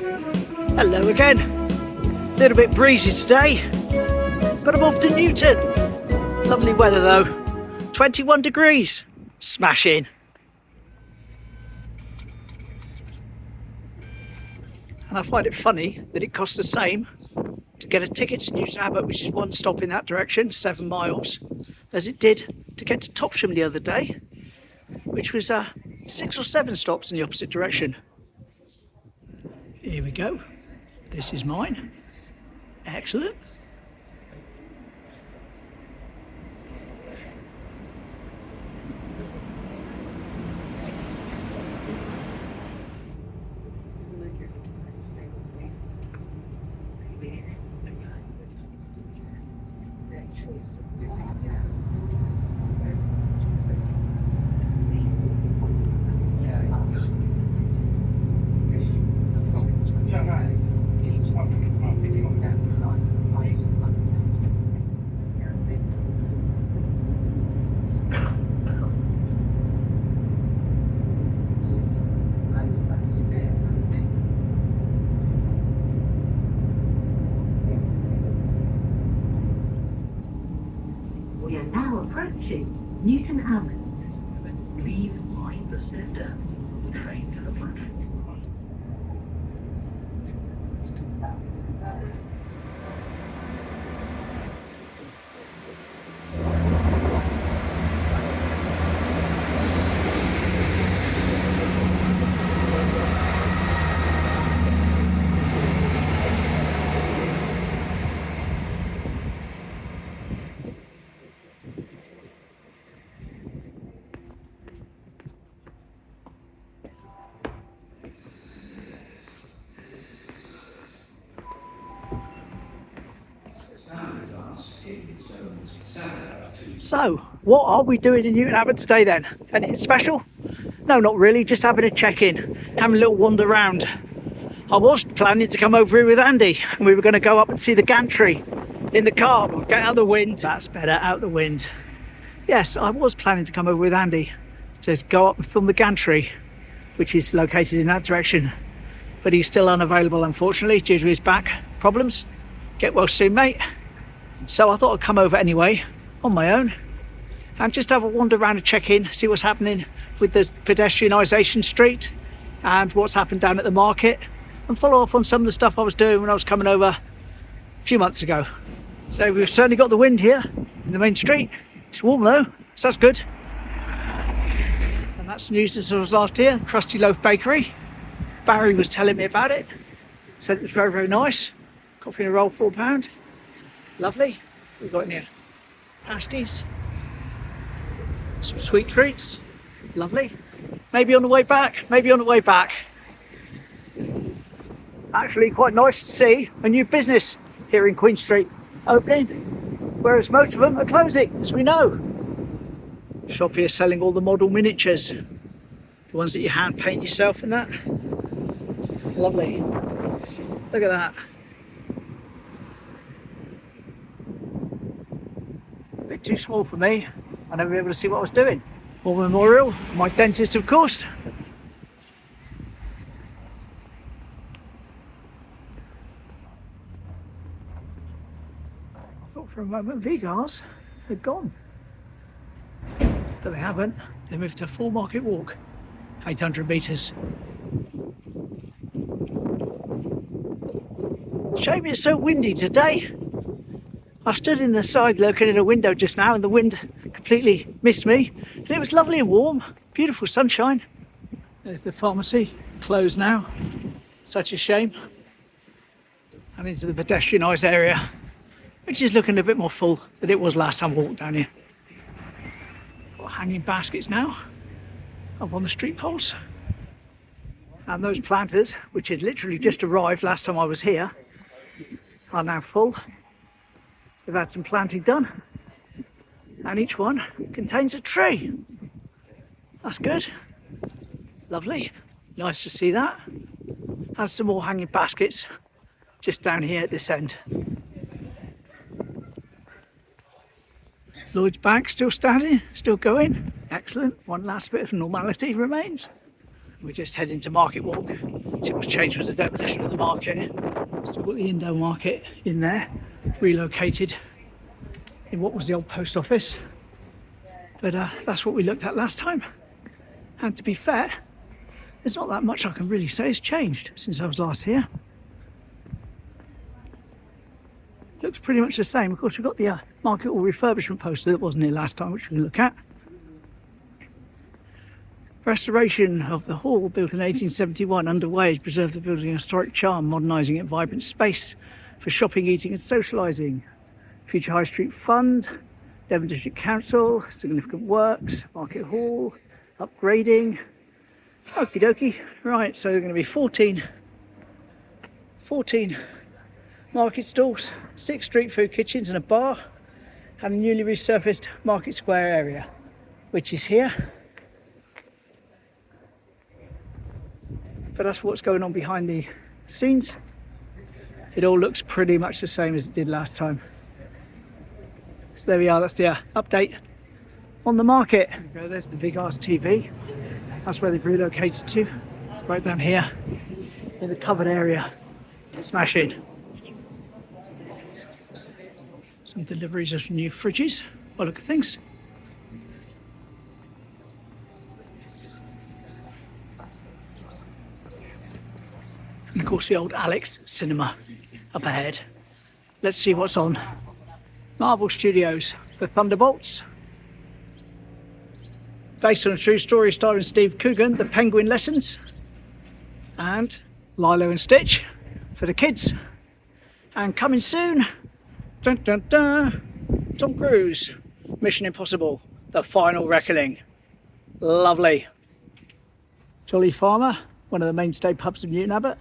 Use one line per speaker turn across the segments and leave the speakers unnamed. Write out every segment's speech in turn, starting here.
Hello again. A little bit breezy today, but I'm off to Newton. Lovely weather though. 21 degrees. Smashing. And I find it funny that it costs the same to get a ticket to Newton Abbot, which is one stop in that direction, 7 miles, as it did to get to Topsham the other day, which was 6 or 7 stops in the opposite direction. Here we go. This is mine. Excellent.
We are now approaching Newton Abbot. Please mind the center. Train to the platform.
So, what are we doing in Newton Abbot today then? Anything special? No, not really, just having a check-in, having a little wander around. I was planning to come over here with Andy, and we were going to go up and see the gantry in the car, but get out of the wind. That's better, out of the wind. Yes, I was planning to come over with Andy to go up and film the gantry, which is located in that direction. But he's still unavailable, unfortunately, due to his back problems. Get well soon, mate. So I thought I'd come over anyway, on my own, and just have a wander around and check in, see what's happening with the pedestrianisation street and what's happened down at the market, and follow up on some of the stuff I was doing when I was coming over a few months ago. So we've certainly got the wind here in the main street. It's warm though, so that's good. And that's news since I was last here, Krusty Loaf Bakery. Barry was telling me about it, said it was very, very nice. Coffee and a roll, £4. Lovely. We've got in here pasties, some sweet treats, lovely. Maybe on the way back, maybe on the way back. Actually quite nice to see a new business here in Queen Street opening, whereas most of them are closing, as we know. Shop here selling all the model miniatures, the ones that you hand paint yourself and that. Lovely. Look at that. Bit too small for me. I'll never be able to see what I was doing. War Memorial, my dentist of course. I thought for a moment Vigars had gone, but they haven't. They moved to Full Market Walk, 800 metres. Shame it's so windy today. I stood in the side looking in a window just now and the wind completely missed me. And it was lovely and warm, beautiful sunshine. There's the pharmacy, closed now. Such a shame. And into the pedestrianised area, which is looking a bit more full than it was last time I walked down here. Got hanging baskets now up on the street poles. And those planters, which had literally just arrived last time I was here, are now full. They've had some planting done, and each one contains a tree. That's good. Lovely. Nice to see that. And some more hanging baskets just down here at this end. Lloyd's Bank still standing, still going. Excellent. One last bit of normality remains. We're just heading to Market Walk. See what's changed was the demolition of the market. Still got the Indo market in there, relocated in what was the old post office. But that's what we looked at last time. And to be fair, there's not that much I can really say has changed since I was last here. Looks pretty much the same. Of course, we've got the Market Hall refurbishment poster that wasn't here last time, which we can look at. Restoration of the hall, built in 1871, underway to preserve the building's historic charm, modernising it vibrant space for shopping, eating and socialising. Future High Street Fund, Devon District Council, significant works, Market Hall, upgrading. Okie dokie. Right, so there are going to be 14 market stalls, 6 street food kitchens and a bar, and the newly resurfaced Market Square area, which is here. But that's what's going on behind the scenes. It all looks pretty much the same as it did last time. So there we are, that's the update on the market. There there's the big ass TV. That's where they've relocated to, right down here in the covered area. Smashing. Some deliveries of new fridges. Well, look at things. And of course the old Alex cinema up ahead. Let's see what's on. Marvel Studios, The Thunderbolts. Based on a true story starring Steve Coogan, The Penguin Lessons. And Lilo and Stitch for the kids. And coming soon, dun dun dun, Tom Cruise, Mission Impossible, The Final Reckoning. Lovely. Jolly Farmer, one of the mainstay pubs of Newton Abbot.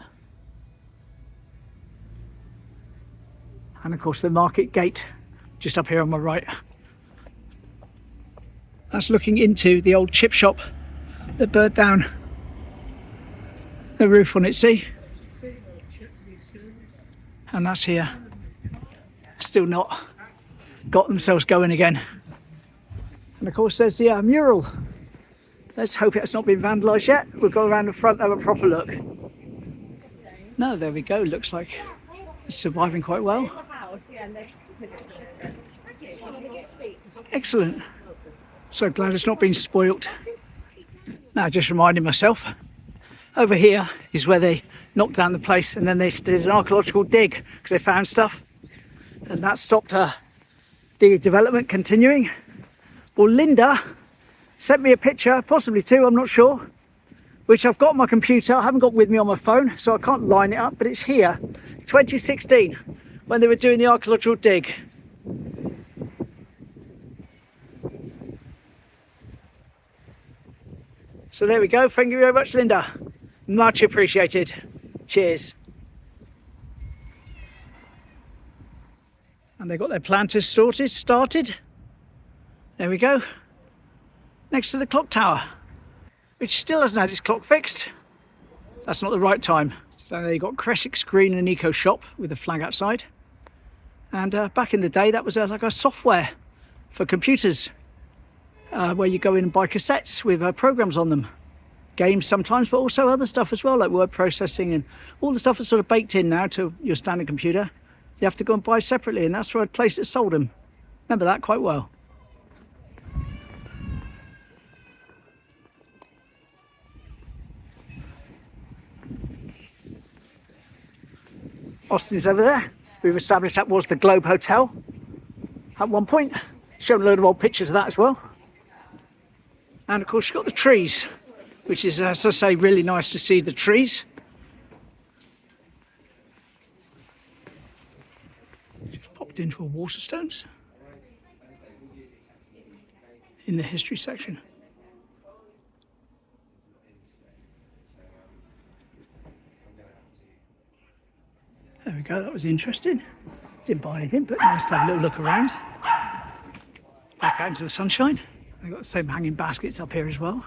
And of course the Market Gate, just up here on my right. That's looking into the old chip shop that burnt down the roof on it, see? And that's here. Still not got themselves going again. And of course there's the mural. Let's hope it's not been vandalised yet. We'll go around the front and have a proper look. No, there we go. Looks like it's surviving quite well. Excellent. So glad it's not been spoilt. Now just reminding myself, over here is where they knocked down the place and then they did an archaeological dig because they found stuff, and that stopped the development continuing. Well, Linda sent me a picture, possibly two, I'm not sure, which I've got on my computer. I haven't got with me on my phone, so I can't line it up, but it's here, 2016, when they were doing the archaeological dig. So there we go. Thank you very much, Linda. Much appreciated. Cheers. And they got their planters started. There we go. Next to the clock tower, which still hasn't had its clock fixed. That's not the right time. So they got Creswick's Green and Eco Shop with a flag outside. And back in the day, that was like a software for computers. Where you go in and buy cassettes with programs on them, games sometimes, but also other stuff as well, like word processing and all the stuff that's sort of baked in now to your standard computer. You have to go and buy separately, and that's for a place that sold them. Remember that quite well. Austin's over there. We've established that was the Globe Hotel at one point. Shown a load of old pictures of that as well. And of course you've got the trees, which is, as I say, really nice to see the trees. Just popped into a Waterstones in the history section. There we go, that was interesting. Didn't buy anything, but nice to have a little look around. Back out into the sunshine. They've got the same hanging baskets up here as well,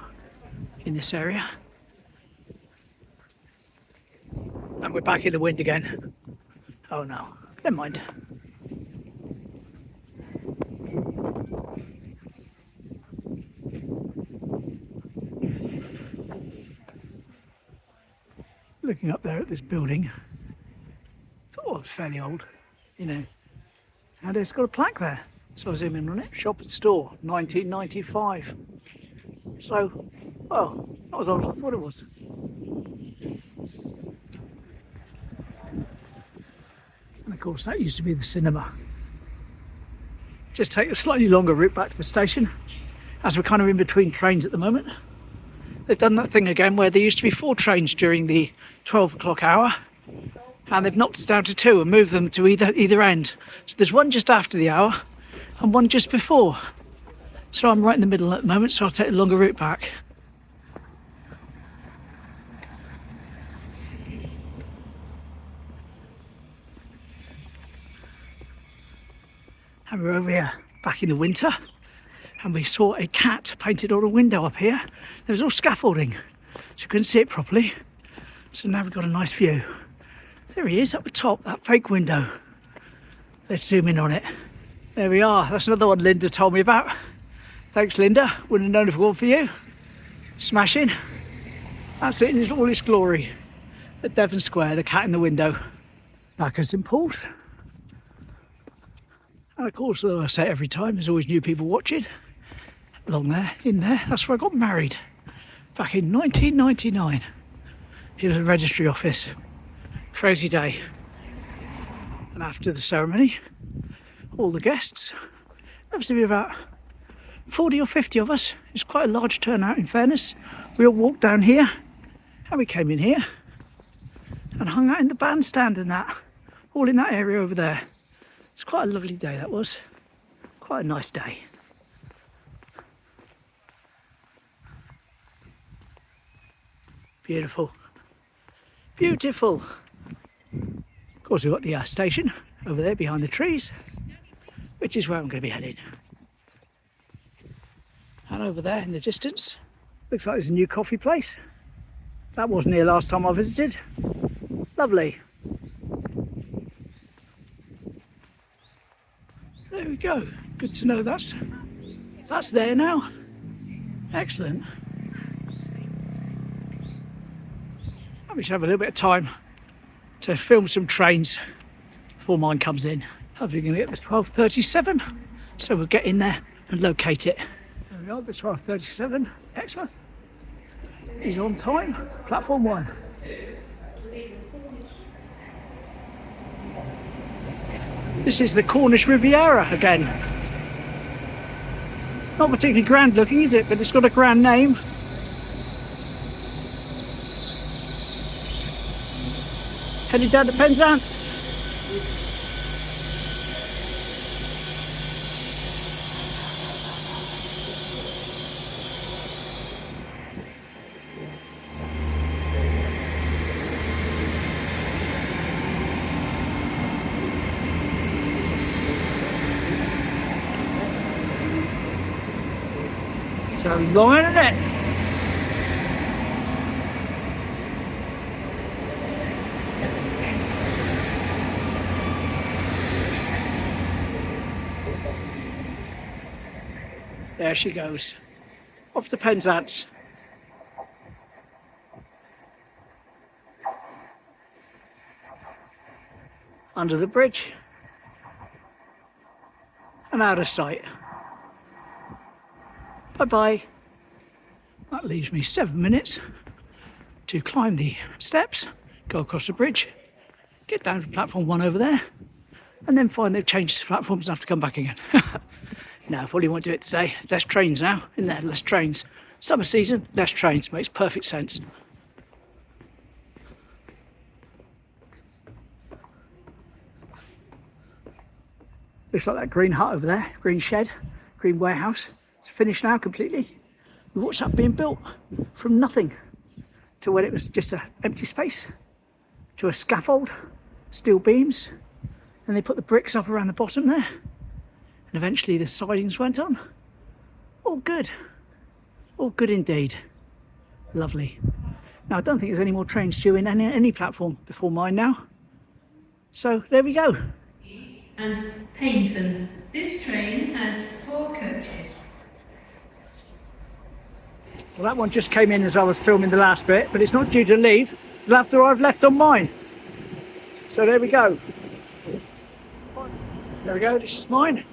in this area. And we're back in the wind again. Oh no, never mind. looking up there at this building. Thought it was fairly old, you know. And it's got a plaque there. So I zoom in on it. Shop and store, 1995. So, well, not as old as I thought it was. And of course that used to be the cinema. Just take a slightly longer route back to the station, as we're kind of in between trains at the moment. They've done that thing again where there used to be 4 trains during the 12 o'clock hour, and they've knocked it down to 2 and moved them to either end. So there's one just after the hour and one just before. So I'm right in the middle at the moment, so I'll take a longer route back. And we're over here back in the winter, and we saw a cat painted on a window up here. There was all scaffolding, so you couldn't see it properly. So now we've got a nice view. There he is up the top, that fake window. Let's zoom in on it. There we are. That's another one Linda told me about. Thanks, Linda. Wouldn't have known if it weren't for you. Smashing. That's it in all its glory. At Devon Square, the cat in the window. Back at St Paul's. And of course, though I say it every time, there's always new people watching. Along there, in there, that's where I got married. Back in 1999. It was a registry office. Crazy day. And after the ceremony, all the guests, there was to be about 40 or 50 of us. It's quite a large turnout, in fairness. We all walked down here, and we came in here and hung out in the bandstand and that, all in that area over there. It's quite a lovely day, that was. Quite a nice day. Beautiful. Beautiful. Of course, we've got the station over there behind the trees, which is where I'm going to be heading. And over there in the distance, looks like there's a new coffee place. That wasn't here last time I visited. Lovely. There we go. Good to know that's there now. Excellent. We should have a little bit of time to film some trains before mine comes in. Hopefully we're going to get the 12:37, so we'll get in there and locate it. There we are, the 12:37 Exmouth is on time, platform 1. This is the Cornish Riviera again. Not particularly grand looking, is it? But it's got a grand name. Headed down to Penzance. So long, isn't it? There she goes, off to Penzance. Under the bridge and out of sight. Bye-bye. That leaves me 7 minutes to climb the steps, go across the bridge, get down to platform 1 over there, and then find they've changed the platforms and have to come back again. No, I probably won't do it today. Less trains now, in there, less trains. Summer season, less trains, makes perfect sense. Looks like that green hut over there, green shed, green warehouse. It's finished now completely. We watched that being built from nothing to when it was just an empty space, to a scaffold, steel beams, and they put the bricks up around the bottom there. And eventually the sidings went on. All good. All good indeed. Lovely. Now I don't think there's any more trains due in any platform before mine now. So there we go.
And Paignton. This train has 4 coaches.
Well, that one just came in as I was filming the last bit, but it's not due to leave till after I've left on mine. So there we go. There we go, this is mine.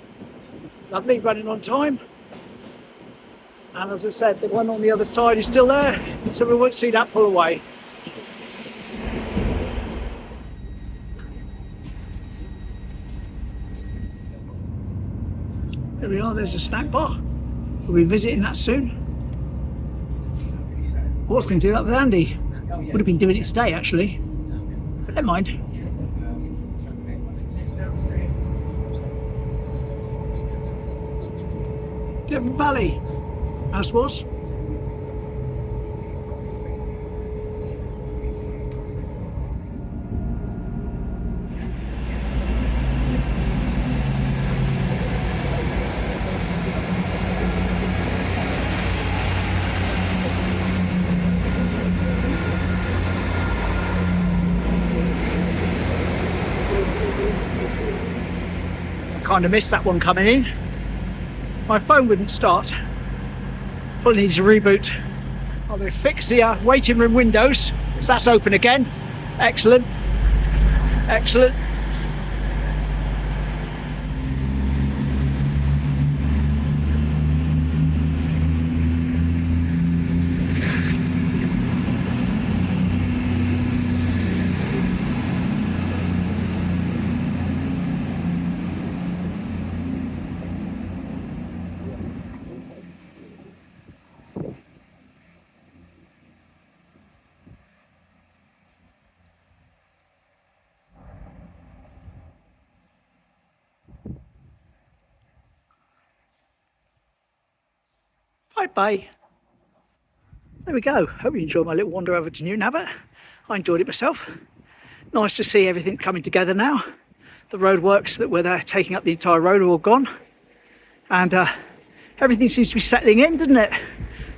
Lovely, running on time. And as I said, the one on the other side is still there, so we won't see that pull away. There we are, there's a snack bar. We'll be visiting that soon. I was going to do that with Andy. Would have been doing it today actually, but never mind. Devon Valley, as was. Kind of missed that one coming in. My phone wouldn't start. Probably needs a reboot. I'll fix the waiting room windows, so that's open again. Excellent. Excellent. Bye. There we go. Hope you enjoyed my little wander over to Newton Abbot. I enjoyed it myself. Nice to see everything coming together now. The roadworks that were there taking up the entire road are all gone. And everything seems to be settling in, doesn't it?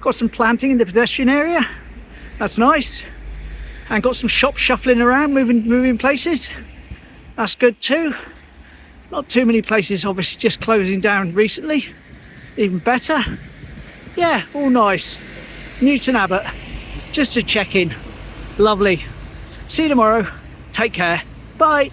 Got some planting in the pedestrian area. That's nice. And got some shops shuffling around, moving places. That's good too. Not too many places obviously just closing down recently. Even better. Yeah, all nice. Newton Abbot, just to check in. Lovely. See you tomorrow. Take care. Bye.